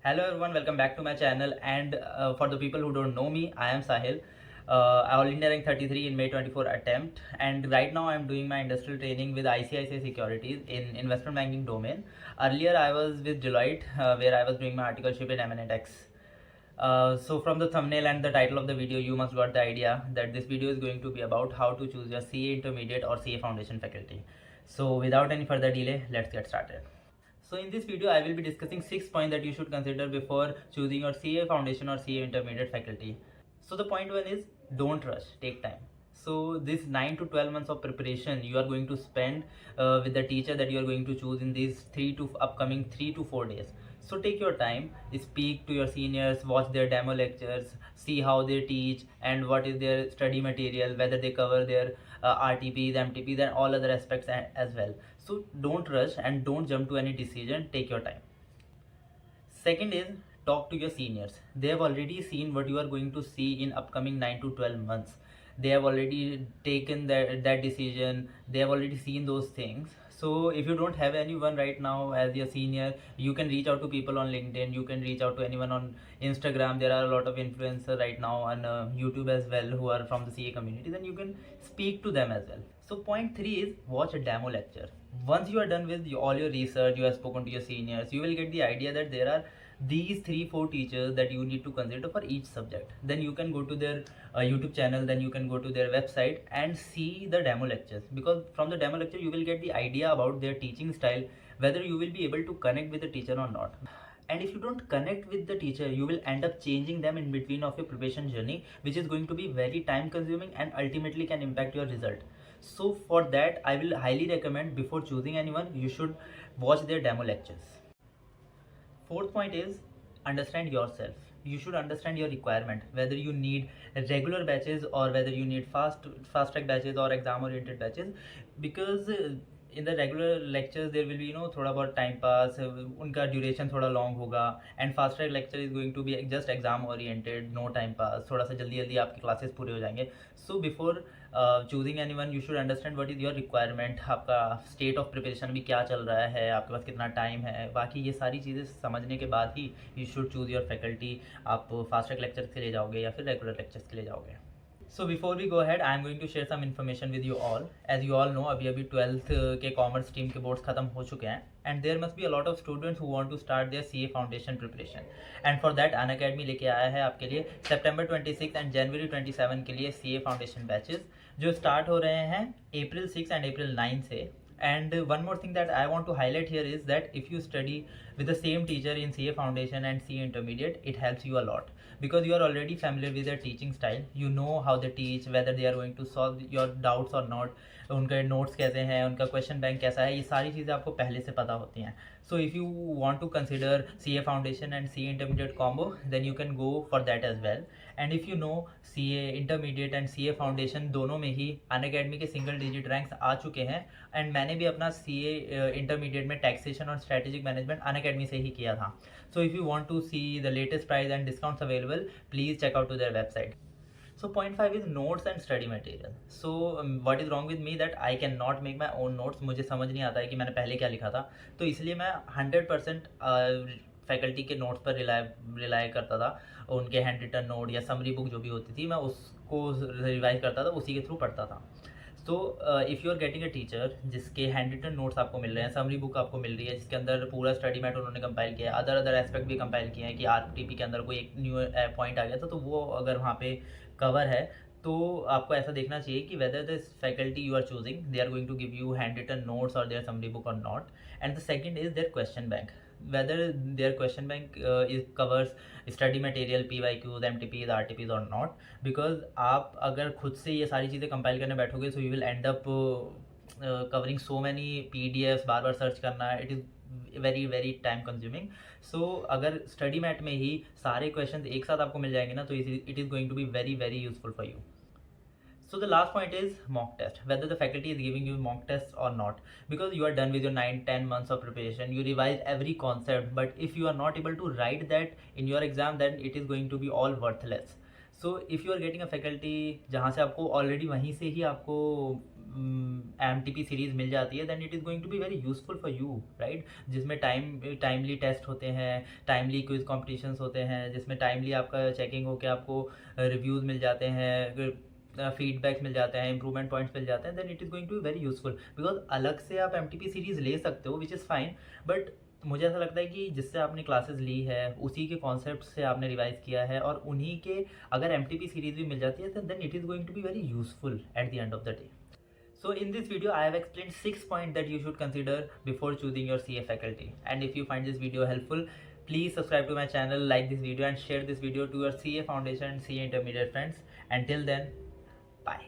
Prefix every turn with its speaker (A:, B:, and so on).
A: Hello everyone, welcome back to my channel. And for the people who don't know me, I am Sahil. I all India rank 33 in May 24 attempt, and right now I am doing my industrial training with ICICI Securities in investment banking domain. Earlier I was with Deloitte, where I was doing my articleship in M&X. So from the thumbnail and the title of the video, you must got the idea that this video is going to be about how to choose your CA intermediate or CA foundation faculty. So without any further delay, let's get started. So in this video, I will be discussing 6 points that you should consider before choosing your CA foundation or CA intermediate faculty. So the point one is don't rush, take time. So this 9 to 12 months of preparation you are going to spend with the teacher that you are going to choose in these upcoming 3 to 4 days. So take your time, speak to your seniors, watch their demo lectures, see how they teach and what is their study material, whether they cover their RTPs, MTPs and all other aspects as well. So don't rush and don't jump to any decision, take your time. Second is talk to your seniors. They have already seen what you are going to see in upcoming 9 to 12 months. They have already taken that decision. They have already seen those things. So if you don't have anyone right now as your senior, you can reach out to people on LinkedIn. You can reach out to anyone on Instagram. There are a lot of influencers right now on YouTube as well who are from the CA community. Then you can speak to them as well. So point three is watch a demo lecture. Once you are done with all your research, you have spoken to your seniors, you will get the idea that there are these 3-4 teachers that you need to consider for each subject. Then you can go to their YouTube channel, then you can go to their website and see the demo lectures, because from the demo lecture you will get the idea about their teaching style, whether you will be able to connect with the teacher or not. And if you don't connect with the teacher, you will end up changing them in between of your preparation journey, which is going to be very time consuming and ultimately can impact your result. So for that, I will highly recommend, before choosing anyone, you should watch their demo lectures. Fourth point is understand yourself. You should understand your requirement, whether you need regular batches or whether you need fast track batches or exam oriented batches, because in the regular lectures there will be थोड़ा बहुत time pass, उनका duration थोड़ा long होगा, and fast track lecture is going to be just exam oriented, no time pass, थोड़ा सा जल्दी जल्दी आपकी classes पूरे हो जाएंगे. So before choosing anyone, you should understand what is your requirement, आपका state of preparation भी क्या चल रहा है, आपके पास कितना time है, बाकी ये सारी चीज़ें समझने के बाद ही you should choose your faculty. आप fast track lectures के लिए जाओगे या फिर regular lectures के लिए जाओगे. So before we go ahead, I am going to share some information with you all. As you all know, अभी 12th के commerce stream के boards ख़त्म हो चुके हैं, and there must be a lot of students who want to start their CA foundation preparation. And for that, Unacademy लेके आया है आपके लिए September 26 and January 27 के लिए CA foundation batches जो start हो रहे हैं April 6 and April 9 से. And one more thing that I want to highlight here is that if you study with the same teacher in CA foundation and CA intermediate, it helps you a lot, because you are already familiar with their teaching style. You know how they teach, whether they are going to solve your doubts or not, उनके notes कैसे हैं, उनका question bank कैसा है, ये सारी चीज़ें आपको पहले से पता होती हैं. So if you want to consider CA foundation and CA intermediate combo, then you can go for that as well. And if you know CA intermediate and CA foundation दोनों में ही अनअकैडमी के सिंगल डिजिट रैंक्स आ चुके हैं, and मैंने भी अपना CA इंटरमीडिएट में टैक्सेशन और स्ट्रेटेजिक मैनेजमेंट अनअकैडमी से ही किया था. So if you want to see the latest price and discounts available, please check out to their website. So point 5 is notes and study material. So what is wrong with me that I cannot make my own notes. मुझे समझ नहीं आता है कि मैंने पहले क्या लिखा था, तो इसलिए मैं 100% फैकल्टी के नोट्स पर रिलाई करता था. उनके हैंड रिटन नोट या समरी बुक जो भी होती थी, मैं उसको रिवाइज करता था, उसी के थ्रू पढ़ता था. तो if you are getting a teacher जिसके हैंड रिटन नोट्स आपको मिल रहे हैं, समरी बुक आपको मिल रही है जिसके अंदर पूरा स्टडी मैट उन्होंने कंपाइल किया है, अदर एस्पेक्ट भी कंपाइल किए हैं कि RTP के अंदर कोई एक न्यू पॉइंट आ गया था, तो वो अगर वहाँ पे कवर है, तो आपको ऐसा देखना चाहिए कि whether this faculty you are choosing, they are going to give you hand written notes और देयर समरी बुक और not. And the second is their question bank, whether their question bank covers study material, PYQs, MTPs, RTPs or not. because आप अगर खुद से ये सारी चीज़ें compile करने बैठोगे, so you will end up covering so many PDFs, bar bar search करना, it is very very time consuming. so अगर स्टडी मैट में ही सारे क्वेश्चंस एक साथ आपको मिल जाएंगे ना, तो it is going to be very very useful for you. So the last point is mock test, whether the faculty is giving you mock tests or not, because you are done with your 9-10 months of preparation, you revise every concept, but if you are not able to write that in your exam, then it is going to be all worthless. So if you are getting a faculty जहाँ से आपको already वहीं से ही आपको MTP series मिल जाती है, then it is going to be very useful for you, right, जिसमें टाइमली टेस्ट होते हैं, टाइमली क्विज कॉम्पिटिशन्स होते हैं, जिसमें टाइमली आपका चेकिंग होकर आपको रिव्यूज़ मिल जाते हैं, फीडबैक्स मिल जाते हैं, इंप्रूवमेंट पॉइंट्स मिल जाते हैं, then it is going to be very useful. Because अलग से आप MTP सीरीज़ ले सकते हो विच इज़ फाइन, बट मुझे ऐसा लगता है कि जिससे आपने क्लासेस ली है उसी के कॉन्सेप्ट से आपने रिवाइज किया है और उन्हीं के अगर MTP सीरीज़ भी मिल जाती है तो then it is going to be very useful at the end of the day. So in this video, I have explained 6 points that you should consider before choosing your CA faculty. And if you find this video helpful, please subscribe to my channel, like this video and share this video to your CA Foundation and CA Intermediate friends. Until then, bye.